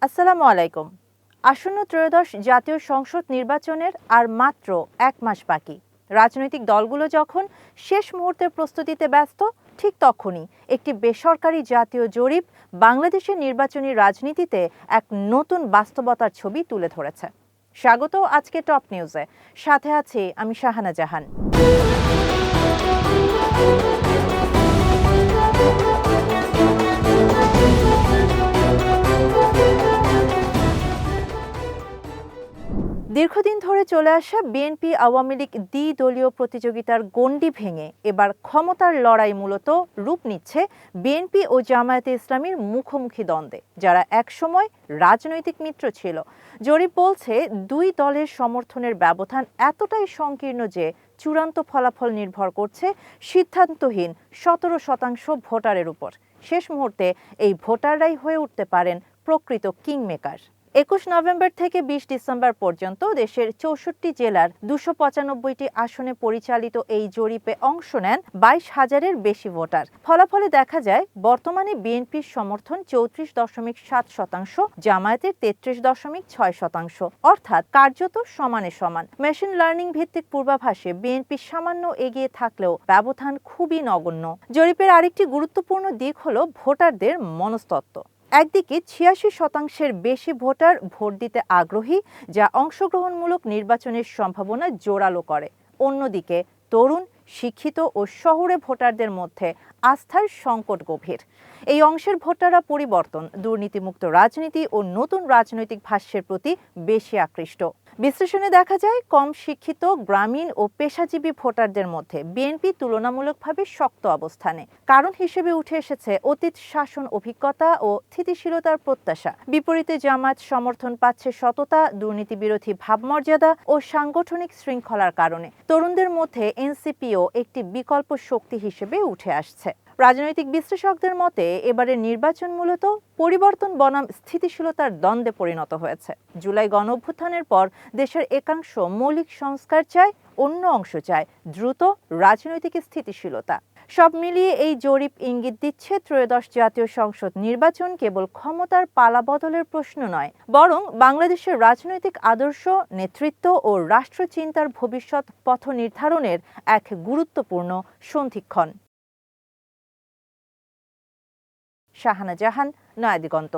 আসসালামু আলাইকুম। আসন্ন ত্রয়োদশ জাতীয় সংসদ নির্বাচনের আর মাত্র ১ মাস বাকি। রাজনৈতিক দলগুলো যখন শেষ মুহূর্তের প্রস্তুতিতে ব্যস্ত, ঠিক তখনই একটি বেসরকারি জাতীয় জরিপ বাংলাদেশের নির্বাচনী রাজনীতিতে এক নতুন বাস্তবতার ছবি তুলে ধরেছে। স্বাগত আজকে টপ নিউজে, সাথে আছি আমি শাহানা জাহান। দীর্ঘদিন ধরে চলে আসা বিএনপি আওয়ামী লীগ দ্বিদলীয় প্রতিযোগিতার গণ্ডি ভেঙে এবার ক্ষমতার লড়াই মূলত রূপ নিচ্ছে বিএনপি ও জামায়াতে ইসলামীর মুখোমুখি দ্বন্দ্বে, যারা একসময় রাজনৈতিক মিত্র ছিল। জরিপ বলছে দুই দলের সমর্থনের ব্যবধান এতটাই সংকীর্ণ যে চূড়ান্ত ফলাফল নির্ভর করছে সিদ্ধান্তহীন ১৭% ভোটারের উপর। শেষ মুহূর্তে এই ভোটাররাই হয়ে উঠতে পারেন প্রকৃত কিংমেকার। ২১ নভেম্বর থেকে ২০ ডিসেম্বর পর্যন্ত দেশের ৬৪ জেলার ২৯৫টি আসনে পরিচালিত এই জরিপে অংশ নেন ২২,০০০-এর বেশি ভোটার। ফলাফলে দেখা যায় বর্তমানে বিএনপির সমর্থন ৩৪.৭%, জামায়াতের ৩৩.৬%, অর্থাৎ কার্যত সমানে সমান। মেশিন লার্নিং ভিত্তিক পূর্বাভাসে বিএনপি সামান্য এগিয়ে থাকলেও ব্যবধান খুবই নগণ্য। জরিপের আরেকটি গুরুত্বপূর্ণ দিক হল ভোটারদের মনস্তত্ত্ব। একদিকে ৮৬%-এর বেশি ভোটার ভোট দিতে আগ্রহী, যা অংশগ্রহণমূলক নির্বাচনের সম্ভাবনা জোরালো করে। অন্যদিকে তরুণ, শিক্ষিত ও শহুরে ভোটারদের মধ্যে আস্থার সংকট গভীর। এই অংশের ভোটাররা পরিবর্তন, দুর্নীতিমুক্ত রাজনীতি ও নতুন রাজনৈতিক ভাষ্যের প্রতি বেশি আকৃষ্ট। বিশ্লেষণে দেখা যায় কম শিক্ষিত, গ্রামীণ ও পেশাজীবী ভোটারদের মধ্যে বিএনপি তুলনামূলকভাবে শক্ত অবস্থানে। কারণ হিসেবে উঠে এসেছে অতীত শাসন অভিজ্ঞতা ও স্থিতিশীলতার প্রত্যাশা। বিপরীতে জামায়াত সমর্থন পাচ্ছে সততা, দুর্নীতিবিরোধী ভাবমর্যাদা ও সাংগঠনিক শৃঙ্খলার কারণে। তরুণদের মধ্যে এনসিপিও একটি বিকল্প শক্তি হিসেবে উঠে আসছে। রাজনৈতিক বিশ্লেষকদের মতে এবারের নির্বাচন মূলত পরিবর্তন বনাম স্থিতিশীলতার দ্বন্দ্বে পরিণত হয়েছে। জুলাই গণঅভ্যুত্থানের পর দেশের একাংশ মৌলিক সংস্কার চায়, অন্য অংশ চায় দ্রুত রাজনৈতিক স্থিতিশীলতা। সব মিলিয়ে এই জরিপ ইঙ্গিত দিচ্ছে ত্রয়োদশ জাতীয় সংসদ নির্বাচন কেবল ক্ষমতার পালাবদলের প্রশ্ন নয়, বরং বাংলাদেশের রাজনৈতিক আদর্শ, নেতৃত্ব ও রাষ্ট্রচিন্তার ভবিষ্যৎ পথ নির্ধারণের এক গুরুত্বপূর্ণ সন্ধিক্ষণ। শাহানা জাহান, নয়াদিগন্ত।